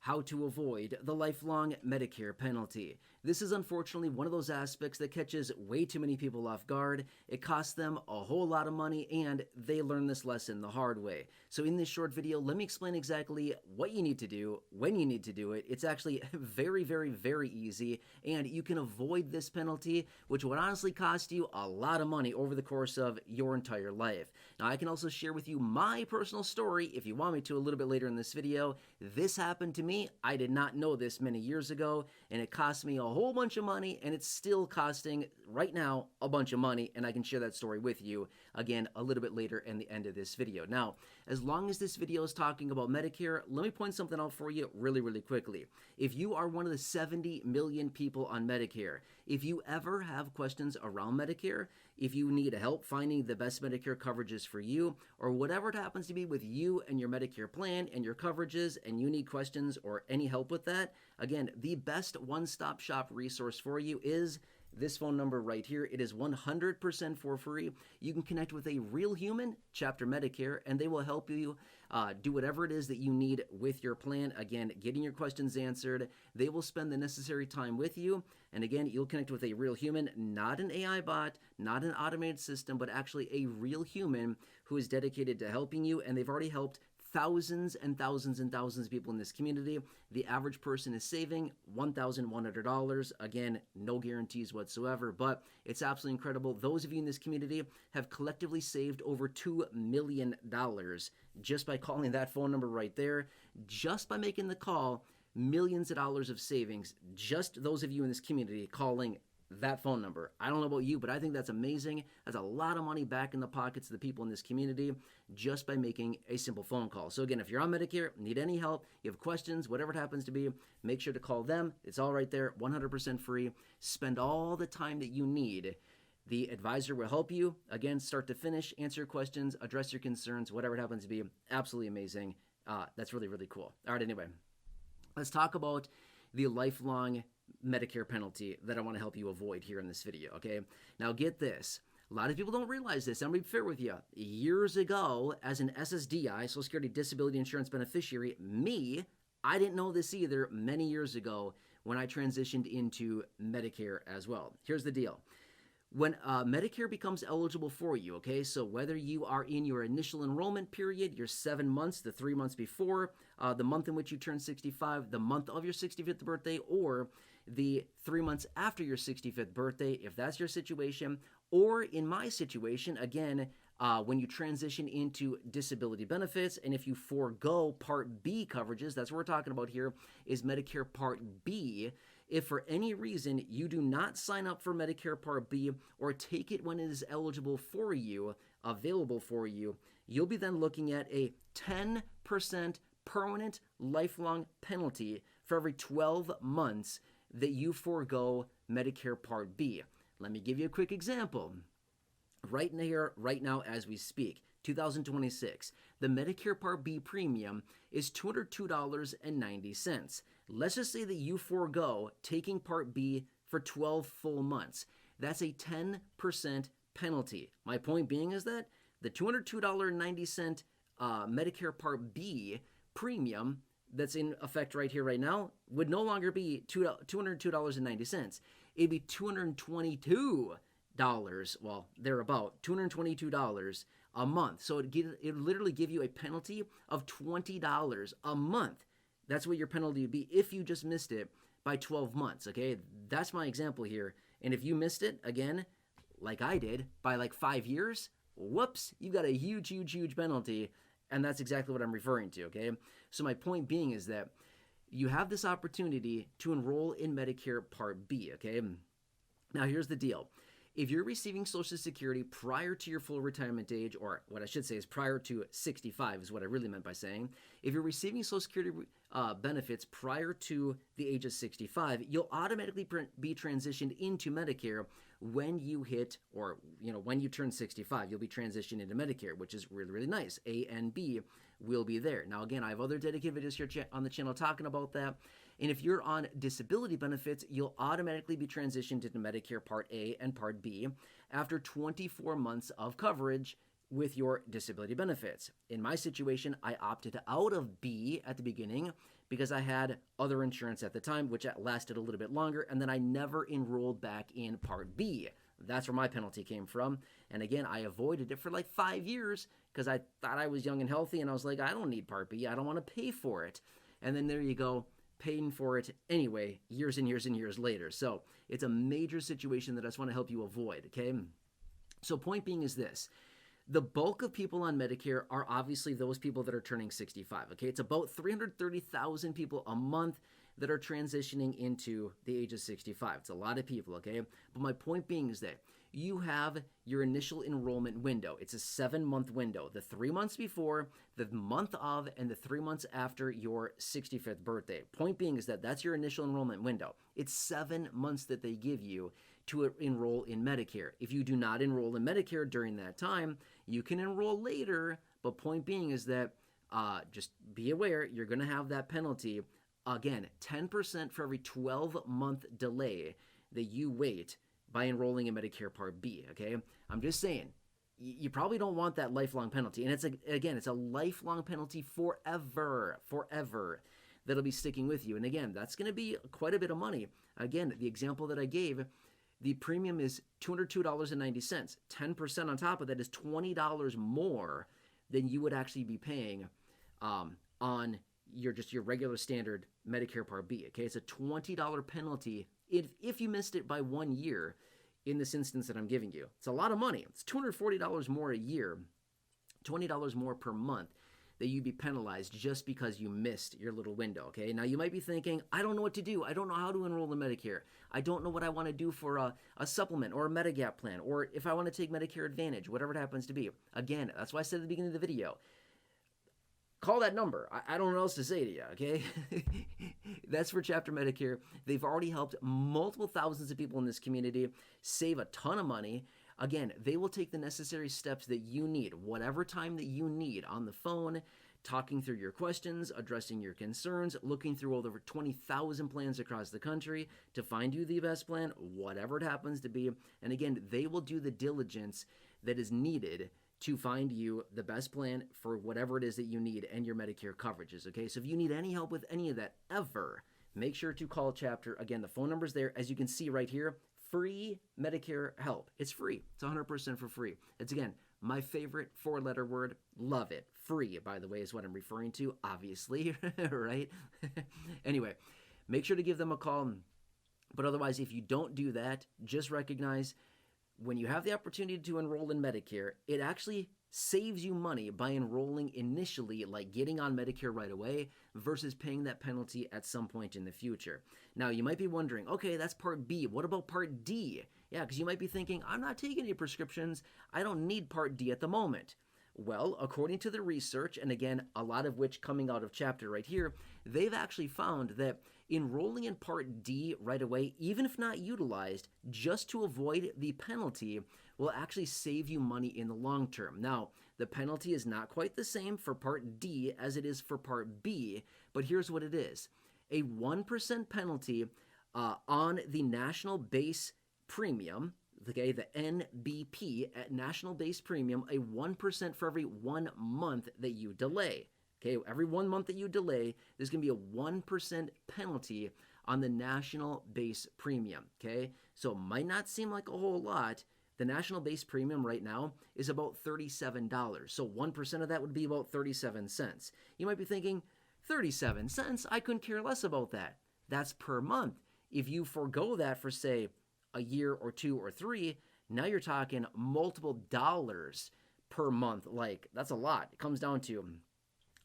how to avoid the lifelong Medicare penalty. This is unfortunately one of those aspects that catches way too many people off guard. It costs them a whole lot of money and they learn this lesson the hard way. So in this short video, let me explain exactly what you need to do, when you need to do it. It's actually very, very, very easy and you can avoid this penalty, which would honestly cost you a lot of money over the course of your entire life. Now, I can also share with you my personal story if you want me to a little bit later in this video. This happened to me. I did not know this many years ago, and it cost me a whole bunch of money, and it's still costing right now a bunch of money, and I can share that story with you again a little bit later in the end of this video. Now, as long as this video is talking about Medicare, let me point something out for you really, really quickly. If you are one of the 70 million people on Medicare, if you ever have questions around Medicare, if you need help finding the best Medicare coverages for you, or whatever it happens to be with you and your Medicare plan and your coverages, and you need questions or any help with that, again, the best one-stop shop resource for you is this phone number right here. It is 100% for free. You can connect with a real human, Chapter Medicare, and they will help you do whatever it is that you need with your plan. Again, getting your questions answered. They will spend the necessary time with you. And again, you'll connect with a real human, not an AI bot, not an automated system, but actually a real human who is dedicated to helping you. And they've already helped thousands and thousands and thousands of people in this community. The average person is saving $1,100. Again, no guarantees whatsoever, but it's absolutely incredible. Those of you in this community have collectively saved over $2 million just by calling that phone number right there. Just by making the call, millions of dollars of savings. Just those of you in this community calling that phone number. I don't know about you, but I think that's amazing. That's a lot of money back in the pockets of the people in this community just by making a simple phone call. So again, if you're on Medicare, need any help, you have questions, whatever it happens to be, make sure to call them. It's all right there, 100% free. Spend all the time that you need. The advisor will help you, again, start to finish, answer your questions, address your concerns, whatever it happens to be. Absolutely amazing. That's really, really cool. All right, anyway, let's talk about the lifelong Medicare penalty that I want to help you avoid here in this video, okay? Now get this. A lot of people don't realize this. I'm going to be fair with you. Years ago, as an SSDI, Social Security Disability Insurance Beneficiary, I didn't know this either many years ago when I transitioned into Medicare as well. Here's the deal. When Medicare becomes eligible for you, okay, so whether you are in your initial enrollment period, your 7 months, the 3 months before, the month in which you turn 65, the month of your 65th birthday, or the 3 months after your 65th birthday, if that's your situation, or in my situation, again, when you transition into disability benefits, and if you forego Part B coverages, that's what we're talking about here, is Medicare Part B. If for any reason you do not sign up for Medicare Part B or take it when it is eligible for you, available for you, you'll be then looking at a 10% permanent lifelong penalty for every 12 months that you forego Medicare Part B. Let me give you a quick example. Right now as we speak, 2026, the Medicare Part B premium is $202.90. Let's just say that you forego taking Part B for 12 full months. That's a 10% penalty. My point being is that the $202.90 Medicare Part B premium that's in effect right here, right now, would no longer be $202.90. It'd be $222, well, thereabout, $222 a month. So it literally give you a penalty of $20 a month. That's what your penalty would be if you just missed it by 12 months, okay? That's my example here. And if you missed it, again, like I did, by like 5 years, whoops, you got a huge, huge, huge penalty. And that's exactly what I'm referring to, okay? So my point being is that you have this opportunity to enroll in Medicare Part B, okay? Now, here's the deal. If you're receiving Social Security prior to your full retirement age, or what I should say is prior to 65 is what I really meant by saying, if you're receiving Social Security benefits prior to the age of 65, you'll automatically be transitioned into Medicare when you hit, or when you turn 65, you'll be transitioned into Medicare, which is really, really nice. A and B will be there. Now, again, I have other dedicated videos here on the channel talking about that. And if you're on disability benefits, you'll automatically be transitioned into Medicare Part A and Part B after 24 months of coverage with your disability benefits. In my situation, I opted out of B at the beginning because I had other insurance at the time, which lasted a little bit longer, and then I never enrolled back in Part B. That's where my penalty came from. And again, I avoided it for like 5 years because I thought I was young and healthy, and I was like, I don't need Part B. I don't want to pay for it. And then there you go, paying for it anyway, years and years and years later. So it's a major situation that I just want to help you avoid, okay? So point being is this. The bulk of people on Medicare are obviously those people that are turning 65, okay? It's about 330,000 people a month that are transitioning into the age of 65. It's a lot of people, okay? But my point being is that you have your initial enrollment window. It's a 7-month window. The 3 months before, the month of, and the 3 months after your 65th birthday. Point being is that that's your initial enrollment window. It's 7 months that they give you to enroll in Medicare. If you do not enroll in Medicare during that time, you can enroll later, but point being is that just be aware, you're going to have that penalty. Again, 10% for every 12-month delay that you wait by enrolling in Medicare Part B, okay? I'm just saying, you probably don't want that lifelong penalty. And it's a lifelong penalty forever, that'll be sticking with you. And again, that's going to be quite a bit of money. Again, the example that I gave, the premium is $202.90. 10% on top of that is $20 more than you would actually be paying on your regular standard Medicare Part B. Okay, it's a $20 penalty if you missed it by 1 year. In this instance that I'm giving you, it's a lot of money. It's $240 more a year, $20 more per month that you'd be penalized just because you missed your little window, okay? Now, you might be thinking, I don't know what to do. I don't know how to enroll in Medicare. I don't know what I want to do for a supplement or a Medigap plan, or if I want to take Medicare Advantage, whatever it happens to be. Again, that's why I said at the beginning of the video, call that number. I don't know what else to say to you, okay? That's for Chapter Medicare. They've already helped multiple thousands of people in this community save a ton of money. Again, they will take the necessary steps that you need, whatever time that you need, on the phone, talking through your questions, addressing your concerns, looking through over 20,000 plans across the country to find you the best plan, whatever it happens to be. And again, they will do the diligence that is needed to find you the best plan for whatever it is that you need and your Medicare coverages, okay? So if you need any help with any of that ever, make sure to call Chapter. Again, the phone number's there. As you can see right here, free Medicare help. It's free. It's 100% for free. It's, again, my favorite 4-letter word. Love it. Free, by the way, is what I'm referring to, obviously, right? Anyway, make sure to give them a call. But otherwise, if you don't do that, just recognize when you have the opportunity to enroll in Medicare, it actually saves you money by enrolling initially, like getting on Medicare right away, versus paying that penalty at some point in the future. Now, you might be wondering, okay, that's Part B. What about Part D? Yeah, because you might be thinking, I'm not taking any prescriptions. I don't need Part D at the moment. Well, according to the research, and again, a lot of which coming out of Chapter right here, they've actually found that enrolling in Part D right away, even if not utilized, just to avoid the penalty, will actually save you money in the long term. Now, the penalty is not quite the same for Part D as it is for Part B, but here's what it is. A 1% penalty on the national base premium, okay, the NBP at national base premium, a 1% for every 1 month that you delay. Okay, every 1 month that you delay, there's going to be a 1% penalty on the national base premium, okay? So it might not seem like a whole lot. The national base premium right now is about $37. So 1% of that would be about 37 cents. You might be thinking, 37 cents? I couldn't care less about that. That's per month. If you forego that for, say, a year or 2 or 3, now you're talking multiple dollars per month. Like, that's a lot. It comes down to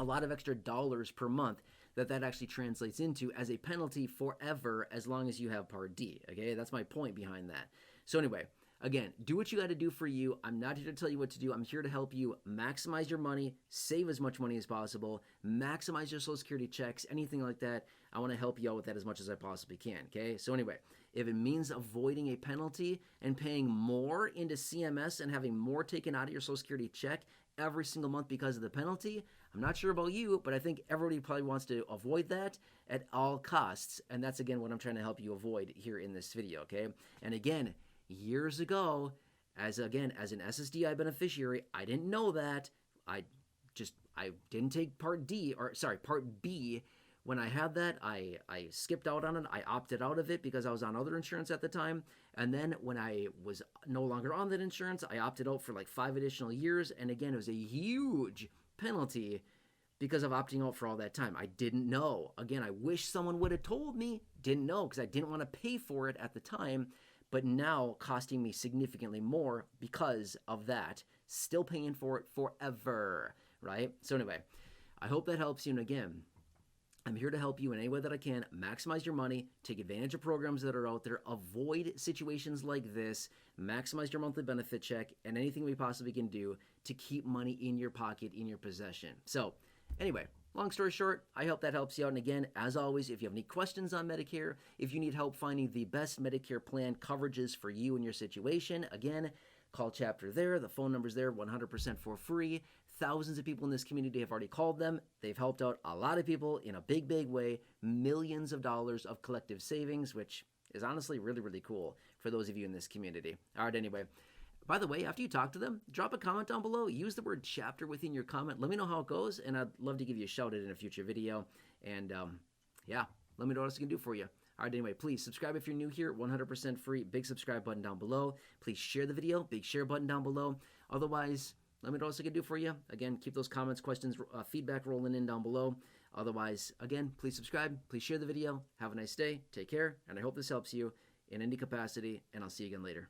a lot of extra dollars per month that actually translates into as a penalty forever as long as you have Part D, okay? That's my point behind that. So anyway, again, do what you got to do for you. I'm not here to tell you what to do. I'm here to help you maximize your money, save as much money as possible, maximize your Social Security checks, anything like that. I want to help you out with that as much as I possibly can, okay? So anyway, if it means avoiding a penalty and paying more into CMS and having more taken out of your Social Security check every single month because of the penalty, I'm not sure about you, but I think everybody probably wants to avoid that at all costs. And that's, again, what I'm trying to help you avoid here in this video, okay? And again, years ago, as an SSDI beneficiary, I didn't know that. I didn't take Part B when I had that, I skipped out on it. I opted out of it because I was on other insurance at the time. And then when I was no longer on that insurance, I opted out for like 5 additional years. And again, it was a huge penalty because of opting out for all that time. I didn't know. Again, I wish someone would have told me. Didn't know because I didn't want to pay for it at the time. But now costing me significantly more because of that. Still paying for it forever, right? So anyway, I hope that helps you. And again, I'm here to help you in any way that I can. Maximize your money, take advantage of programs that are out there, avoid situations like this, maximize your monthly benefit check, and anything we possibly can do to keep money in your pocket, in your possession. So, anyway, long story short, I hope that helps you out. And again, as always, if you have any questions on Medicare, if you need help finding the best Medicare plan coverages for you and your situation, again, call Chapter there. The phone number's there, 100% for free. Thousands of people in this community have already called them. They've helped out a lot of people in a big, big way. Millions of dollars of collective savings, which is honestly really, really cool for those of you in this community. All right, anyway. By the way, after you talk to them, drop a comment down below. Use the word chapter within your comment. Let me know how it goes, and I'd love to give you a shout out in a future video. And yeah, let me know what else I can do for you. All right, anyway, please subscribe if you're new here. 100% free. Big subscribe button down below. Please share the video. Big share button down below. Otherwise, let me know what else I can do for you. Again, keep those comments, questions, feedback rolling in down below. Otherwise, again, please subscribe. Please share the video. Have a nice day. Take care. And I hope this helps you in any capacity. And I'll see you again later.